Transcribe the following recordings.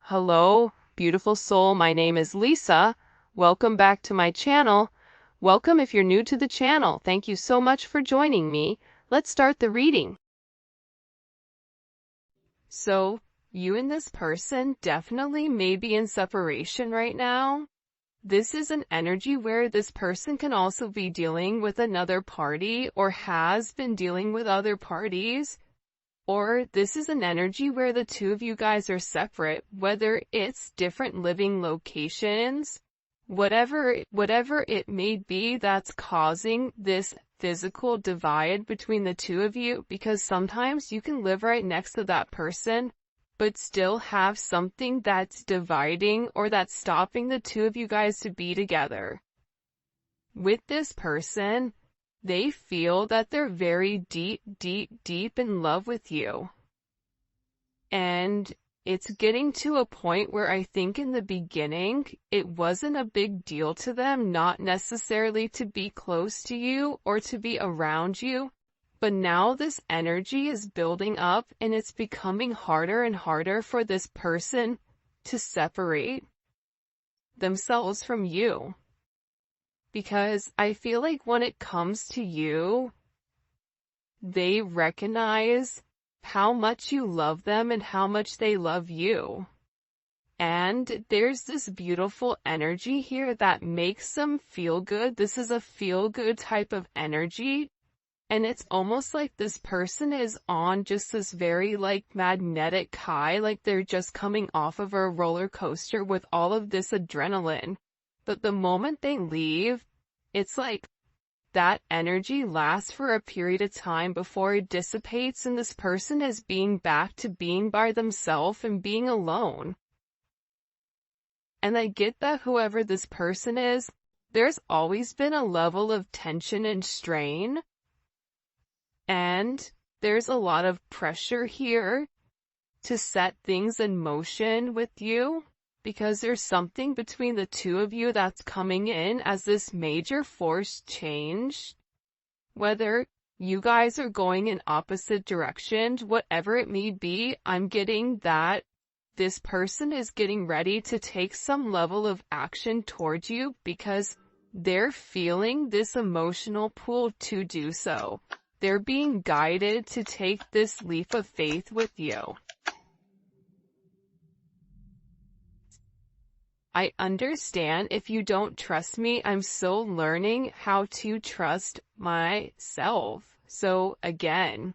Hello, beautiful soul. My name is Lisa. Welcome back to my channel. Welcome if you're new to the channel. Thank you so much for joining me. Let's start the reading. So, you and this person definitely may be in separation right now. This is an energy where this person can also be dealing with another party or has been dealing with other parties. Or this is an energy where the two of you guys are separate, whether it's different living locations, whatever it may be that's causing this physical divide between the two of you, because sometimes you can live right next to that person, but still have something that's dividing or that's stopping the two of you guys to be together. With this person, they feel that they're very deep in love with you. And it's getting to a point where I think in the beginning, it wasn't a big deal to them, not necessarily to be close to you or to be around you. But now this energy is building up and it's becoming harder and harder for this person to separate themselves from you. Because I feel like when it comes to you, they recognize how much you love them and how much they love you. And there's this beautiful energy here that makes them feel good. This is a feel-good type of energy. And it's almost like this person is on just this very magnetic high, like they're just coming off of a roller coaster with all of this adrenaline. But the moment they leave, it's like that energy lasts for a period of time before it dissipates and this person is being back to being by themselves and being alone. And I get that whoever this person is, there's always been a level of tension and strain. And there's a lot of pressure here to set things in motion with you. Because there's something between the two of you that's coming in as this major force change. Whether you guys are going in opposite directions, whatever it may be, I'm getting that this person is getting ready to take some level of action towards you because they're feeling this emotional pull to do so. They're being guided to take this leap of faith with you. I understand if you don't trust me. I'm still learning how to trust myself. So again,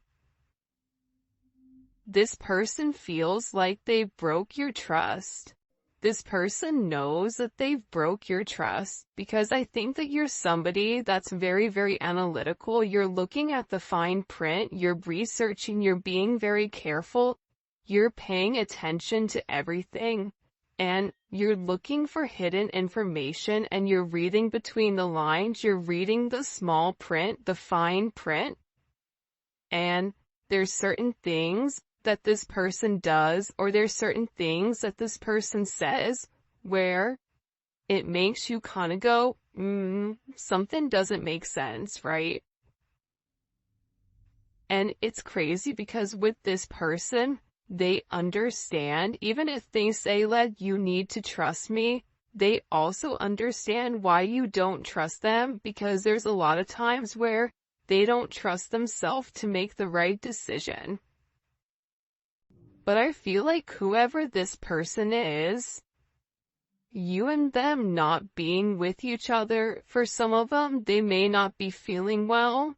this person feels like they broke your trust. This person knows that they've broke your trust because I think that you're somebody that's very, very analytical. You're looking at the fine print, you're researching, you're being very careful, you're paying attention to everything. And you're looking for hidden information and you're reading between the lines, you're reading the small print, the fine print. And there's certain things that this person does or there's certain things that this person says where it makes you kind of go, something doesn't make sense, right? And it's crazy because with this person, they understand, even if they say, you need to trust me, they also understand why you don't trust them because there's a lot of times where they don't trust themselves to make the right decision. But I feel like whoever this person is, you and them not being with each other, for some of them, they may not be feeling well,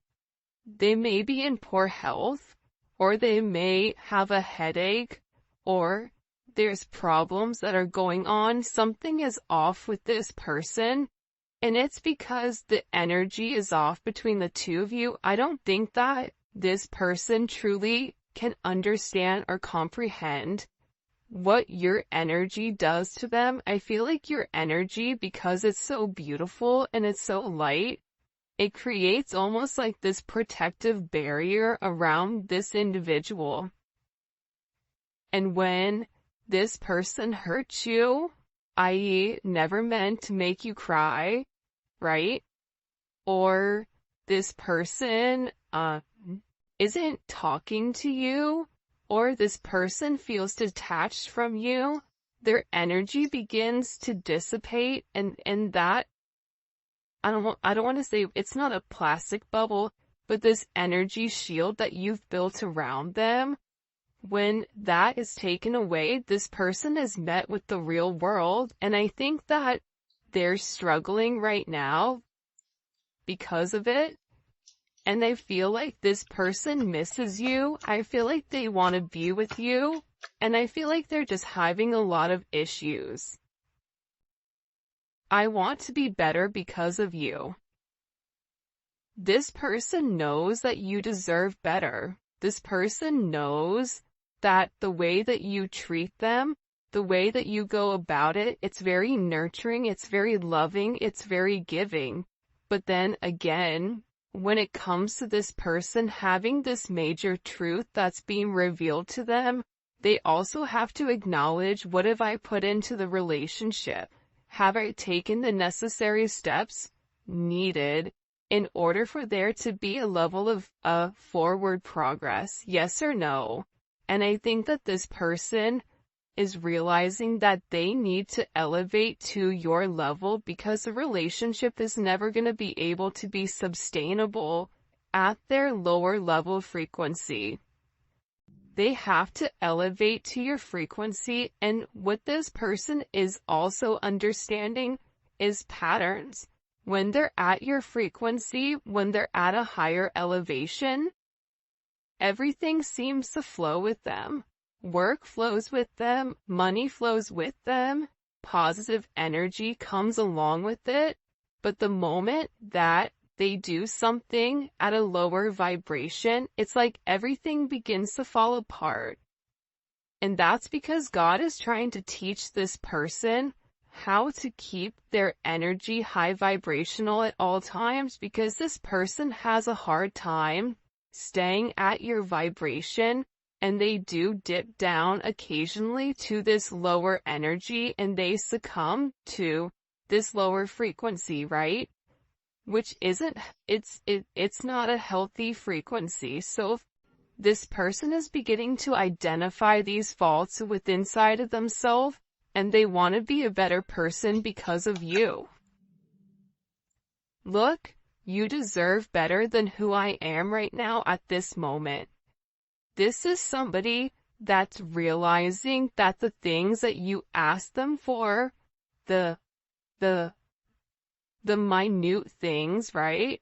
they may be in poor health, or they may have a headache, or there's problems that are going on. Something is off with this person, and it's because the energy is off between the two of you. I don't think that this person truly can understand or comprehend what your energy does to them. I feel like your energy, because it's so beautiful and it's so light, it creates almost like this protective barrier around this individual. And when this person hurts you, i.e. never meant to make you cry, right? Or this person isn't talking to you, or this person feels detached from you, their energy begins to dissipate, and that, I don't want to say it's not a plastic bubble, but this energy shield that you've built around them, when that is taken away, this person is met with the real world. And I think that they're struggling right now because of it. And I feel like this person misses you. I feel like they want to be with you. And I feel like they're just having a lot of issues. I want to be better because of you. This person knows that you deserve better. This person knows that the way that you treat them, the way that you go about it, it's very nurturing, it's very loving, it's very giving. But then again, when it comes to this person having this major truth that's being revealed to them, they also have to acknowledge, what have I put into the relationship? Have I taken the necessary steps needed in order for there to be a level of forward progress? Yes or no? And I think that this person is realizing that they need to elevate to your level, because the relationship is never going to be able to be sustainable at their lower level frequency. They have to elevate to your frequency, and what this person is also understanding is patterns. When they're at your frequency, when they're at a higher elevation, everything seems to flow with them. Work flows with them, money flows with them, positive energy comes along with it. But the moment that they do something at a lower vibration, it's like everything begins to fall apart. And that's because God is trying to teach this person how to keep their energy high vibrational at all times, because this person has a hard time staying at your vibration, and they do dip down occasionally to this lower energy, and they succumb to this lower frequency, right? Which isn't, it's not a healthy frequency. So if this person is beginning to identify these faults within inside of themselves, and they want to be a better person because of you. Look, you deserve better than who I am right now at this moment. This is somebody that's realizing that the things that you ask them for, the minute things, right?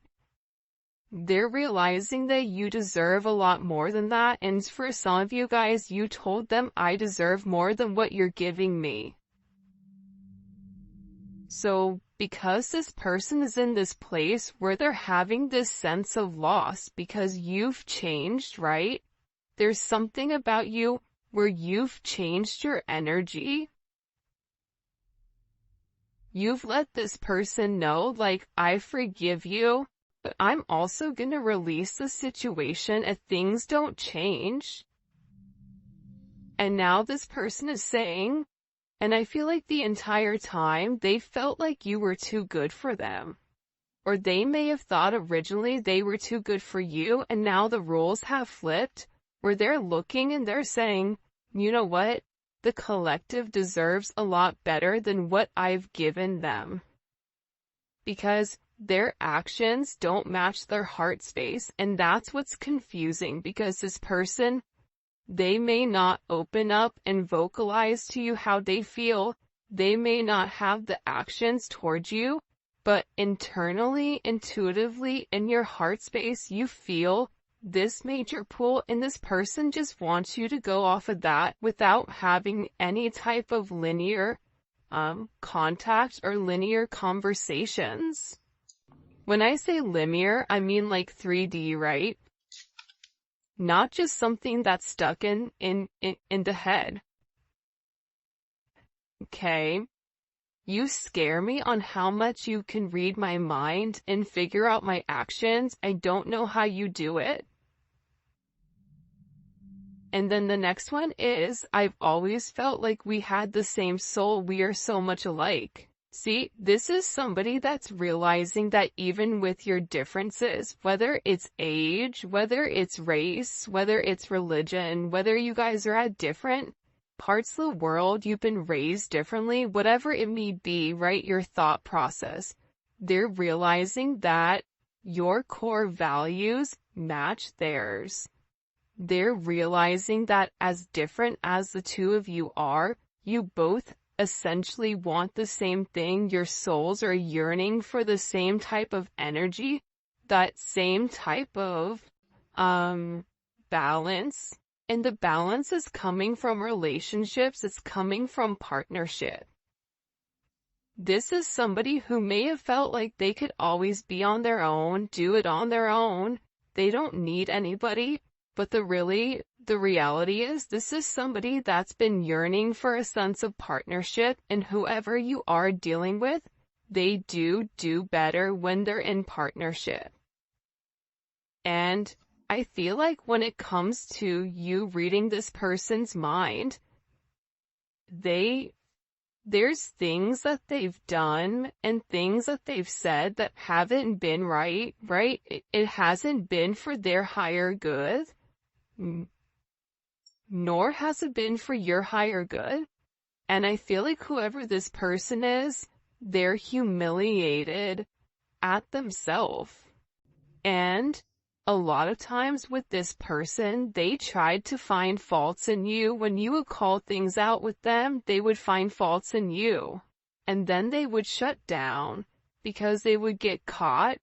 They're realizing that you deserve a lot more than that. And for some of you guys, you told them, I deserve more than what you're giving me. So because this person is in this place where they're having this sense of loss because you've changed, right? There's something about you where you've changed your energy. You've let this person know, like, I forgive you, but I'm also gonna release the situation if things don't change. And now this person is saying, and I feel like the entire time they felt like you were too good for them. Or they may have thought originally they were too good for you, and now the roles have flipped, where they're looking and they're saying, you know what? The collective deserves a lot better than what I've given them. Because their actions don't match their heart space, and that's what's confusing, because this person, they may not open up and vocalize to you how they feel. They may not have the actions towards you, but internally, intuitively, in your heart space, you feel this major pull, and this person just wants you to go off of that without having any type of linear contact or linear conversations. When I say linear, I mean like 3D, right? Not just something that's stuck in the head. Okay? You scare me on how much you can read my mind and figure out my actions. I don't know how you do it. And then the next one is, I've always felt like we had the same soul. We are so much alike. See, this is somebody that's realizing that even with your differences, whether it's age, whether it's race, whether it's religion, whether you guys are at different parts of the world you've been raised differently, whatever it may be, right? Your thought process. They're realizing that your core values match theirs. They're realizing that as different as the two of you are, you both essentially want the same thing. Your souls are yearning for the same type of energy, that same type of balance. And the balance is coming from relationships, it's coming from partnership. This is somebody who may have felt like they could always be on their own, do it on their own. They don't need anybody. But the reality is this is somebody that's been yearning for a sense of partnership, and whoever you are dealing with, they do better when they're in partnership. And I feel like when it comes to you reading this person's mind, there's things that they've done and things that they've said that haven't been right? It hasn't been for their higher good, nor has it been for your higher good. And I feel like whoever this person is, they're humiliated at themselves. And a lot of times with this person, they tried to find faults in you. When you would call things out with them, they would find faults in you. And then they would shut down because they would get caught,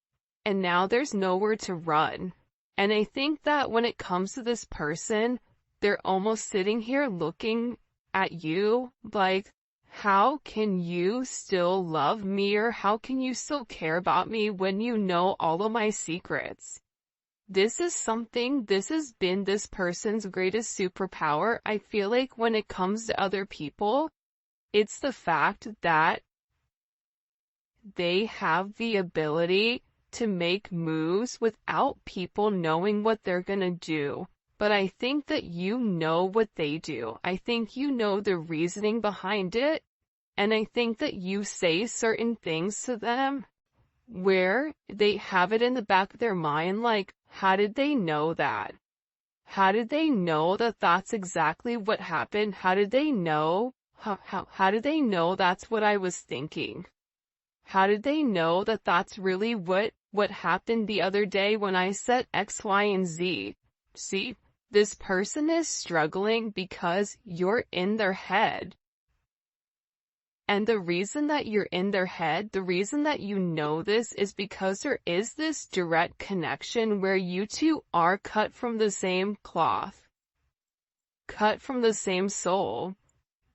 and now there's nowhere to run. And I think that when it comes to this person, they're almost sitting here looking at you like, how can you still love me, or how can you still care about me when you know all of my secrets? This has been this person's greatest superpower. I feel like when it comes to other people, it's the fact that they have the ability to make moves without people knowing what they're gonna do. But I think that you know what they do. I think you know the reasoning behind it. And I think that you say certain things to them where they have it in the back of their mind, like, how did they know that? How did they know that that's exactly what happened? How did they know? How did they know that's what I was thinking? How did they know that that's really what happened the other day when I said X, Y, and Z? See, this person is struggling because you're in their head. And the reason that you're in their head, the reason that you know this, is because there is this direct connection where you two are cut from the same cloth, cut from the same soul.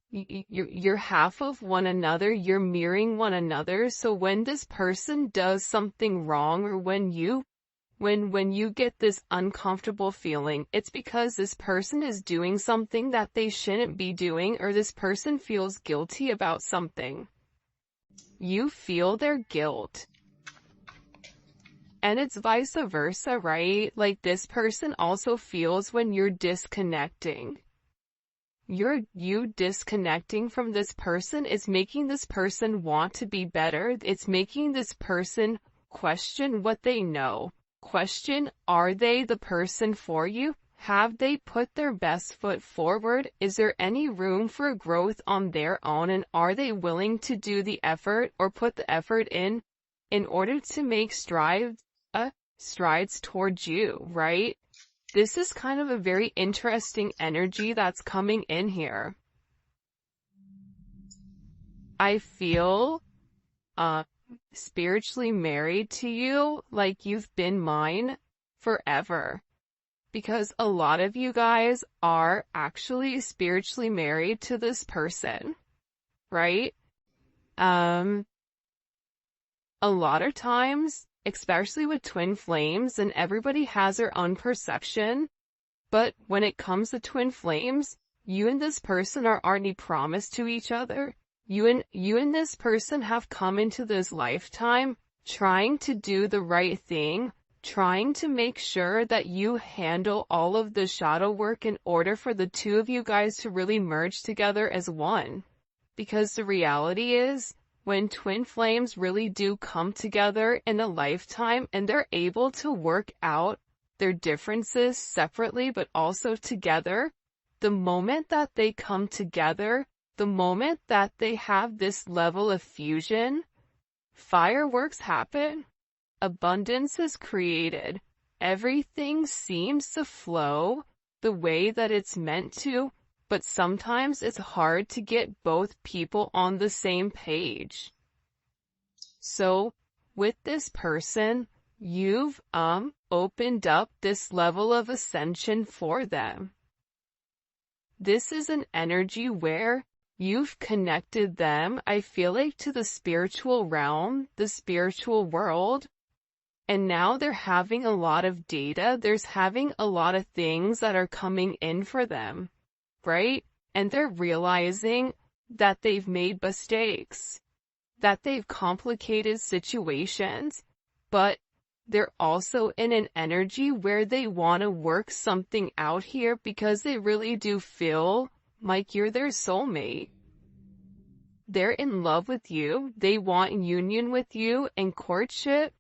You're half of one another, you're mirroring one another. So when this person does something wrong, or when you get this uncomfortable feeling, it's because this person is doing something that they shouldn't be doing, or this person feels guilty about something. You feel their guilt. And it's vice versa, right? Like, this person also feels when you're disconnecting. You disconnecting from this person is making this person want to be better. It's making this person question what they know. Question, are they the person for you? Have they put their best foot forward? Is there any room for growth on their own? And are they willing to do the effort, or put the effort in order to make strides towards you, right? This is kind of a very interesting energy that's coming in here. I feel spiritually married to you, like you've been mine forever. Because a lot of you guys are actually spiritually married to this person, right? A lot of times, especially with twin flames, and everybody has their own perception, but when it comes to twin flames, you and this person are already promised to each other. You and this person have come into this lifetime trying to do the right thing, trying to make sure that you handle all of the shadow work in order for the two of you guys to really merge together as one. Because the reality is, when twin flames really do come together in a lifetime and they're able to work out their differences separately but also together, the moment that they come together, the moment that they have this level of fusion, fireworks happen. Abundance is created. Everything seems to flow the way that it's meant to, but sometimes it's hard to get both people on the same page. So, with this person, you've opened up this level of ascension for them. This is an energy where you've connected them, I feel like, to the spiritual realm, the spiritual world. And now they're having a lot of data, there's having a lot of things that are coming in for them, right? And they're realizing that they've made mistakes, that they've complicated situations, but they're also in an energy where they want to work something out here because they really do feel like you're their soulmate. They're in love with you, they want union with you and courtship.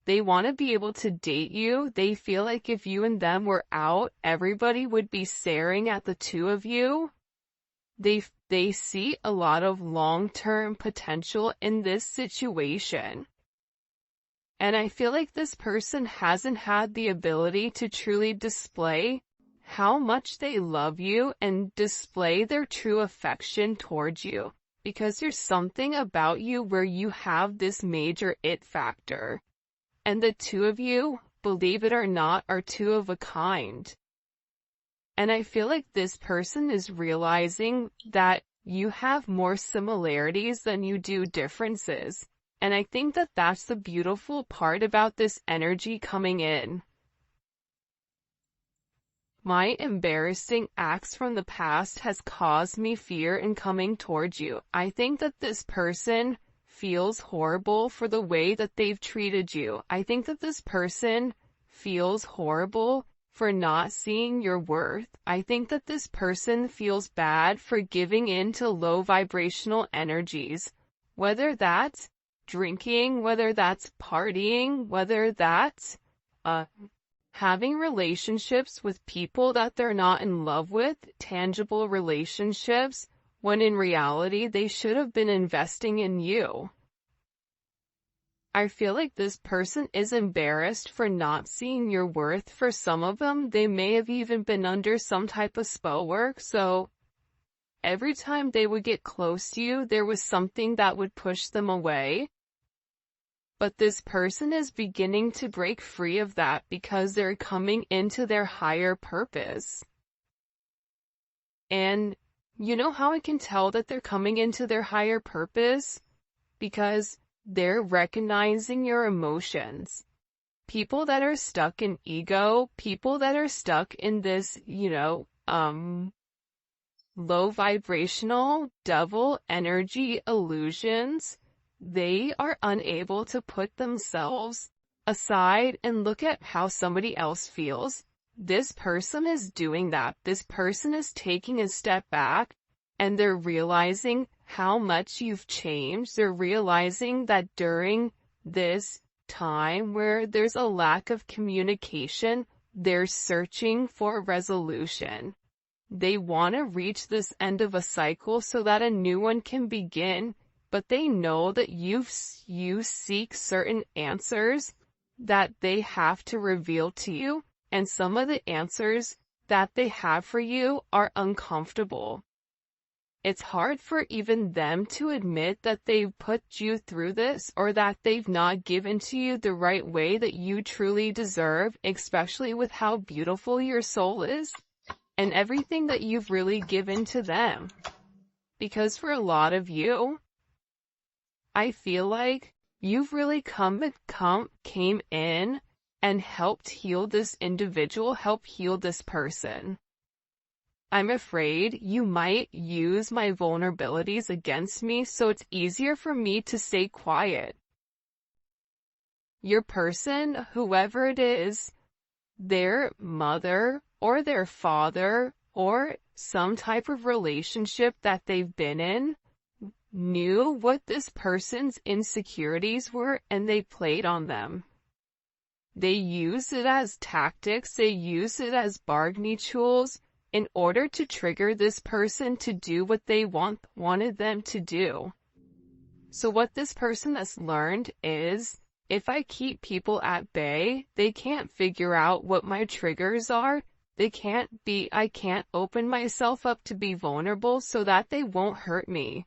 They want to be able to date you. They feel like if you and them were out, everybody would be staring at the two of you. They see a lot of long-term potential in this situation. And I feel like this person hasn't had the ability to truly display how much they love you and display their true affection towards you. Because there's something about you where you have this major it factor. And the two of you, believe it or not, are two of a kind. And I feel like this person is realizing that you have more similarities than you do differences. And I think that that's the beautiful part about this energy coming in. My embarrassing acts from the past has caused me fear in coming towards you. I think that this person feels horrible for the way that they've treated you. I think that this person feels horrible for not seeing your worth. I think that this person feels bad for giving in to low vibrational energies. Whether that's drinking, whether that's partying, whether that's having relationships with people that they're not in love with, tangible relationships, when in reality they should have been investing in you. I feel like this person is embarrassed for not seeing your worth. For some of them, they may have even been under some type of spell work, so every time they would get close to you, there was something that would push them away. But this person is beginning to break free of that because they're coming into their higher purpose. And you know how I can tell that they're coming into their higher purpose? Because they're recognizing your emotions. People that are stuck in ego, people that are stuck in this, low vibrational devil energy illusions, they are unable to put themselves aside and look at how somebody else feels. This person is doing that. This person is taking a step back and they're realizing how much you've changed. They're realizing that during this time where there's a lack of communication, they're searching for resolution. They want to reach this end of a cycle so that a new one can begin, but they know that you seek certain answers that they have to reveal to you, and some of the answers that they have for you are uncomfortable. It's hard for even them to admit that they've put you through this or that they've not given to you the right way that you truly deserve, especially with how beautiful your soul is and everything that you've really given to them. Because for a lot of you, I feel like you've really came in and helped heal this individual, help heal this person. I'm afraid you might use my vulnerabilities against me, so it's easier for me to stay quiet. Your person, whoever it is, their mother or their father or some type of relationship that they've been in, knew what this person's insecurities were and they played on them. They used it as tactics, they used it as bargaining tools in order to trigger this person to do what they wanted them to do. So what this person has learned is, if I keep people at bay, they can't figure out what my triggers are. I can't open myself up to be vulnerable so that they won't hurt me.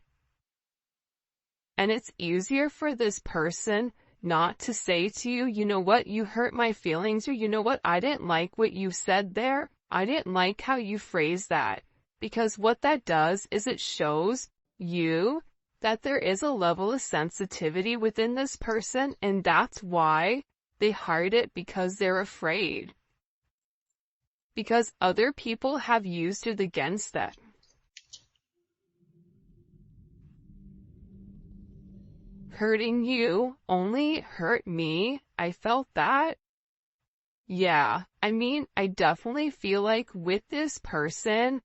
And it's easier for this person not to say to you, you know what, you hurt my feelings, or you know what, I didn't like what you said there. I didn't like how you phrased that. Because what that does is it shows you that there is a level of sensitivity within this person, and that's why they hide it, because they're afraid. Because other people have used it against them. Hurting you only hurt me. I felt that. Yeah, I mean, I definitely feel like with this person,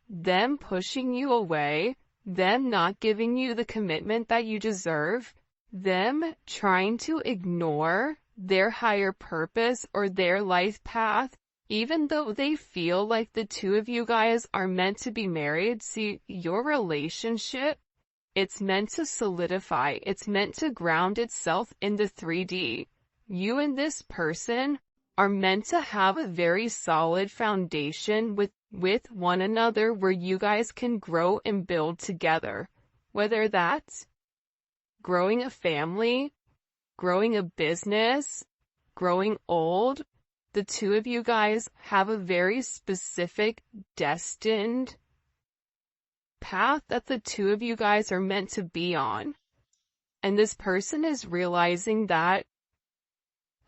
them pushing you away, them not giving you the commitment that you deserve, them trying to ignore their higher purpose or their life path, even though they feel like the two of you guys are meant to be married. See, your relationship, it's meant to solidify. It's meant to ground itself in the 3D. You and this person are meant to have a very solid foundation with one another where you guys can grow and build together. Whether that's growing a family, growing a business, growing old, the two of you guys have a very specific, destined path that the two of you guys are meant to be on. And this person is realizing that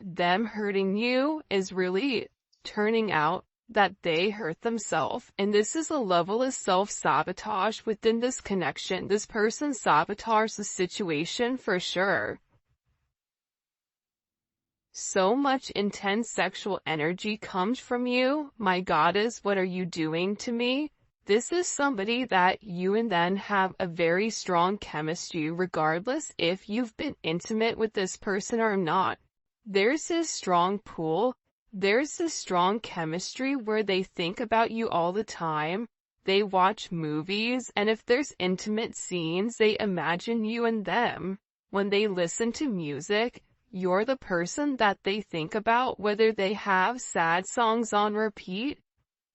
them hurting you is really turning out that they hurt themselves. And this is a level of self-sabotage within this connection. This person sabotaged the situation for sure. So much intense sexual energy comes from you. My goddess, what are you doing to me? This is somebody that you and them have a very strong chemistry, regardless if you've been intimate with this person or not. There's this strong pull. There's this strong chemistry where they think about you all the time. They watch movies, and if there's intimate scenes, they imagine you and them. When they listen to music, you're the person that they think about, whether they have sad songs on repeat,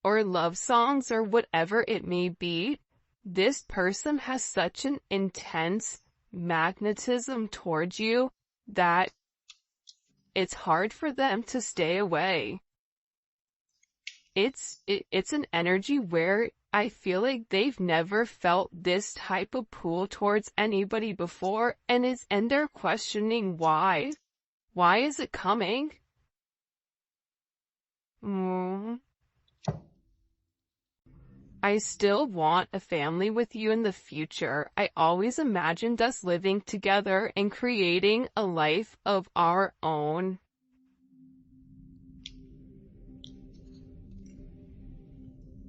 or love songs, or whatever it may be. This person has such an intense magnetism towards you that it's hard for them to stay away. It's an energy where I feel like they've never felt this type of pull towards anybody before, and they're questioning why. Why is it coming? I still want a family with you in the future. I always imagined us living together and creating a life of our own.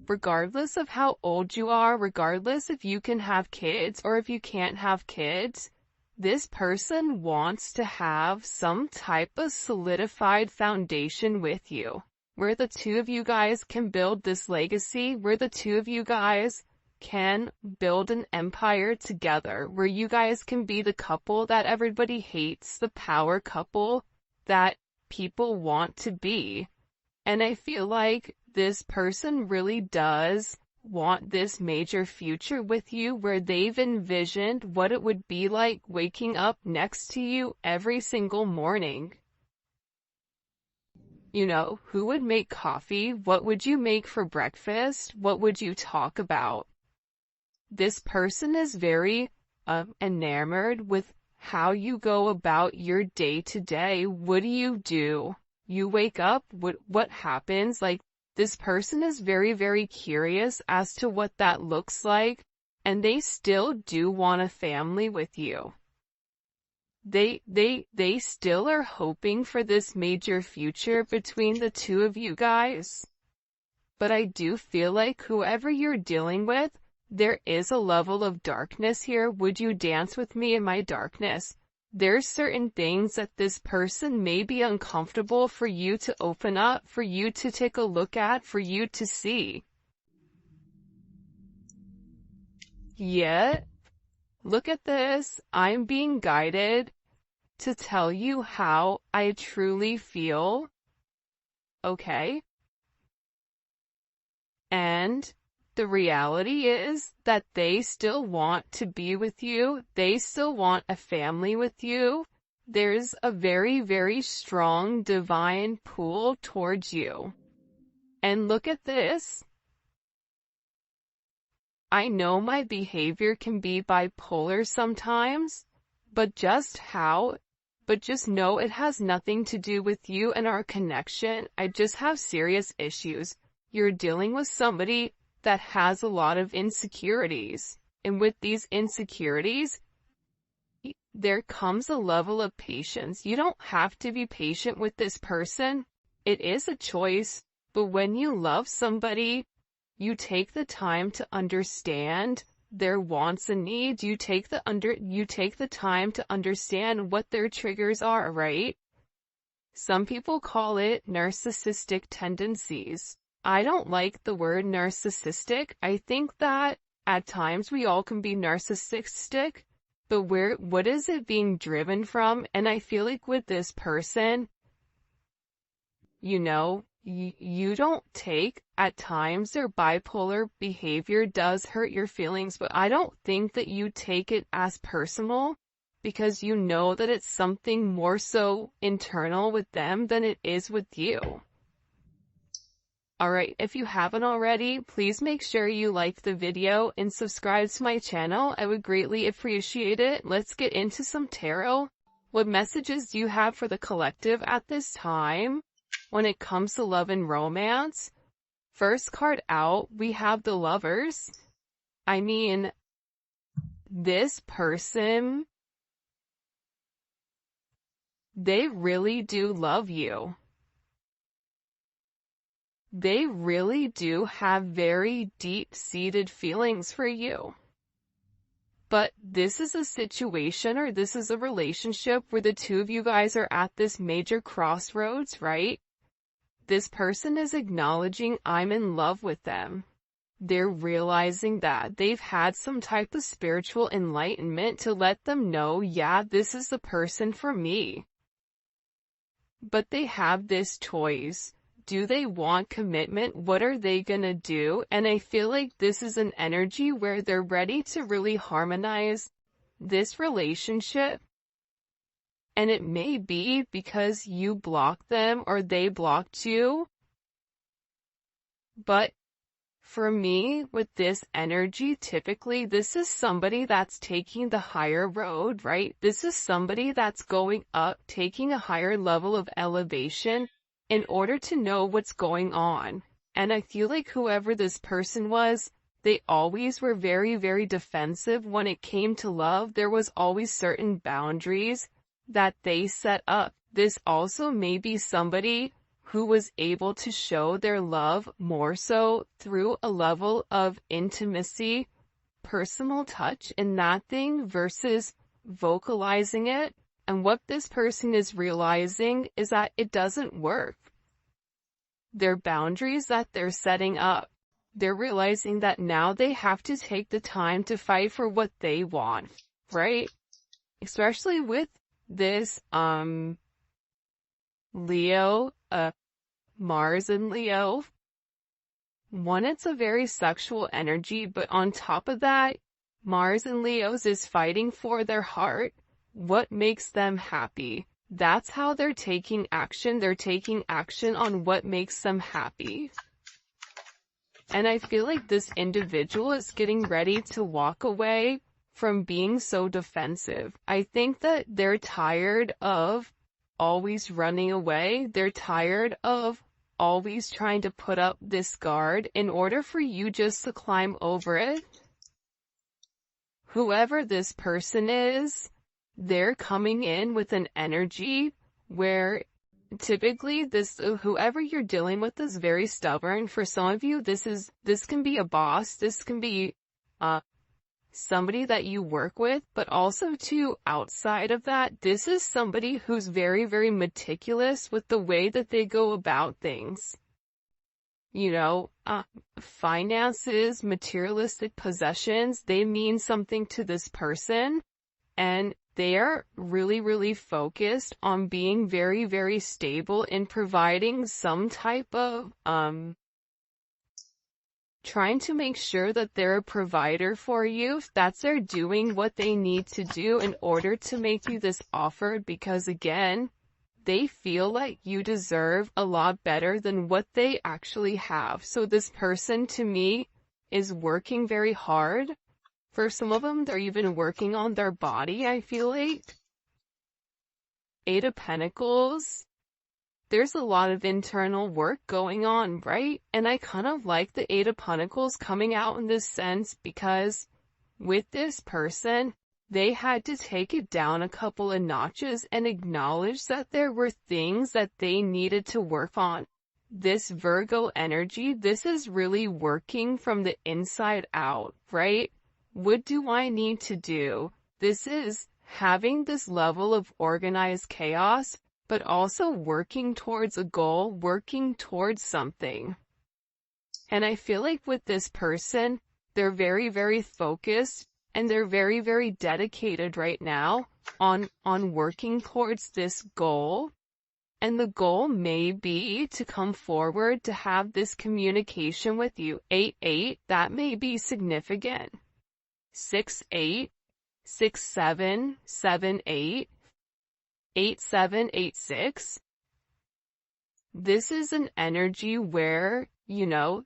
Regardless of how old you are, regardless if you can have kids or if you can't have kids, this person wants to have some type of solidified foundation with you, where the two of you guys can build this legacy, where the two of you guys can build an empire together, where you guys can be the couple that everybody hates, the power couple that people want to be. And I feel like this person really does want this major future with you, where they've envisioned what it would be like waking up next to you every single morning. You know, who would make coffee? What would you make for breakfast? What would you talk about? This person is very enamored with how you go about your day to day. What do? You wake up, what happens? Like, this person is very, very curious as to what that looks like, and they still do want a family with you. They still are hoping for this major future between the two of you guys. But I do feel like whoever you're dealing with, there is a level of darkness here. Would you dance with me in my darkness? There's certain things that this person may be uncomfortable for you to open up, for you to take a look at, for you to see. Yet, look at this. I'm being guided to tell you how I truly feel. Okay? And the reality is that they still want to be with you. They still want a family with you. There's a very, very strong divine pull towards you. And look at this. I know my behavior can be bipolar sometimes, but just know it has nothing to do with you and our connection. I just have serious issues. You're dealing with somebody that has a lot of insecurities. And with these insecurities, there comes a level of patience. You don't have to be patient with this person. It is a choice. But when you love somebody, you take the time to understand their wants and needs. You take the time to understand what their triggers are, right? Some people call it narcissistic tendencies. I don't like the word narcissistic. I think that at times we all can be narcissistic, but what is it being driven from? And I feel like with this person, you don't take, at times their bipolar behavior does hurt your feelings, but I don't think that you take it as personal because you know that it's something more so internal with them than it is with you. Alright, if you haven't already, please make sure you like the video and subscribe to my channel. I would greatly appreciate it. Let's get into some tarot. What messages do you have for the collective at this time when it comes to love and romance? First card out, we have the Lovers. I mean, this person, they really do love you. They really do have very deep-seated feelings for you. But this is a situation, or this is a relationship where the two of you guys are at this major crossroads, right? This person is acknowledging I'm in love with them. They're realizing that they've had some type of spiritual enlightenment to let them know, yeah, this is the person for me. But they have this choice. Do they want commitment? What are they gonna do? And I feel like this is an energy where they're ready to really harmonize this relationship. And it may be because you blocked them or they blocked you. But for me, with this energy, typically this is somebody that's taking the higher road, right? This is somebody that's going up, taking a higher level of elevation in order to know what's going on. And I feel like whoever this person was, they always were very, very defensive when it came to love. There was always certain boundaries that they set up. This also may be somebody who was able to show their love more so through a level of intimacy, personal touch in that thing versus vocalizing it. And what this person is realizing is that it doesn't work. Their boundaries that they're setting up, they're realizing that now they have to take the time to fight for what they want, right? Especially with this, Leo, Mars and Leo. One, it's a very sexual energy, but on top of that, Mars and Leo's is fighting for their heart. What makes them happy? That's how they're taking action. They're taking action on what makes them happy. And I feel like this individual is getting ready to walk away from being so defensive. I think that they're tired of always running away. They're tired of always trying to put up this guard in order for you just to climb over it. Whoever this person is, they're coming in with an energy where typically whoever you're dealing with is very stubborn. For some of you, this can be a boss, this can be somebody that you work with, but also too, outside of that, this is somebody who's very, very meticulous with the way that they go about things. finances, materialistic possessions, they mean something to this person, and they are really, really focused on being very, very stable in providing some type of, trying to make sure that they're a provider for you. That's they're doing what they need to do in order to make you this offer, because again, they feel like you deserve a lot better than what they actually have. So this person, to me, is working very hard. For some of them, they're even working on their body, I feel like. Eight of Pentacles. There's a lot of internal work going on, right? And I kind of like the Eight of Pentacles coming out in this sense, because with this person, they had to take it down a couple of notches and acknowledge that there were things that they needed to work on. This Virgo energy, this is really working from the inside out, right? What do I need to do? This is having this level of organized chaos, but also working towards a goal, working towards something. And I feel like with this person, they're very, very focused, and they're very, very dedicated right now on working towards this goal. And the goal may be to come forward to have this communication with you. 8-8, that may be significant. 6-8, 6-7, 7-8. 8-7-8-6. This is an energy where,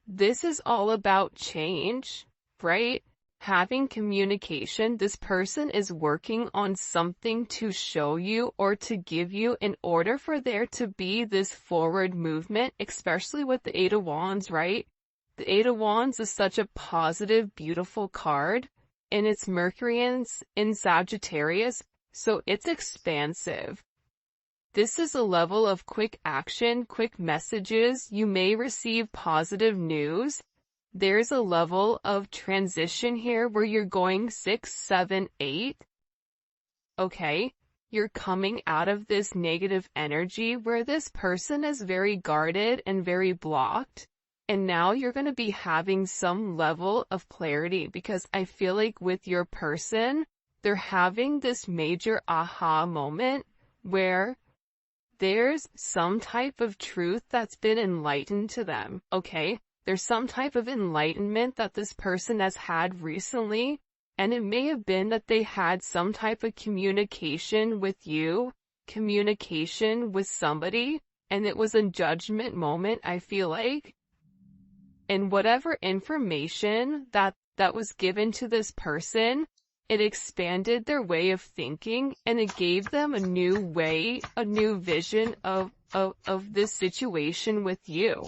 this is all about change, right? Having communication. This person is working on something to show you or to give you in order for there to be this forward movement, especially with the Eight of Wands, right? The Eight of Wands is such a positive, beautiful card, and it's Mercury in Sagittarius. So it's expansive. This is a level of quick action, quick messages. You may receive positive news. There's a level of transition here where you're going 6, 7, 8. Okay, you're coming out of this negative energy where this person is very guarded and very blocked. And now you're going to be having some level of clarity, because I feel like with your person, they're having this major aha moment where there's some type of truth that's been enlightened to them, okay? There's some type of enlightenment that this person has had recently, and it may have been that they had some type of communication with you, communication with somebody, and it was a judgment moment, I feel like. And whatever information that was given to this person, it expanded their way of thinking, and it gave them a new way, a new vision of this situation with you.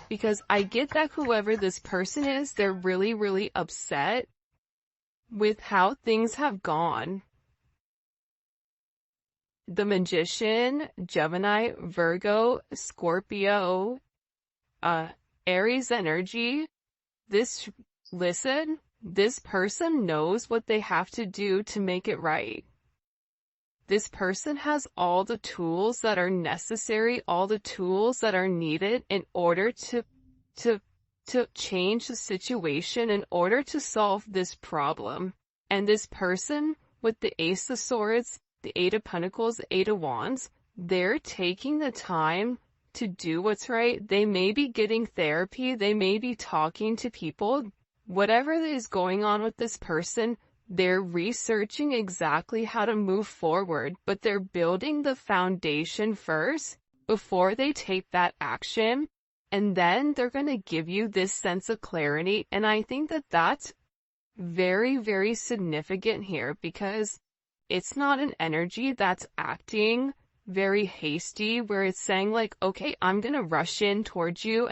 Because I get that whoever this person is, they're really, really upset with how things have gone. The Magician, Gemini, Virgo, Scorpio, Aries energy. Listen, this person knows what they have to do to make it right. This person has all the tools that are necessary, all the tools that are needed in order to change the situation, in order to solve this problem. And this person with the Ace of Swords, the Eight of Pentacles, the Eight of Wands, they're taking the time to do what's right. They may be getting therapy, they may be talking to people. Whatever is going on with this person, they're researching exactly how to move forward, but they're building the foundation first before they take that action, and then they're going to give you this sense of clarity. And I think that that's very, very significant here, because it's not an energy that's acting very hasty, where it's saying like, okay, I'm going to rush in towards you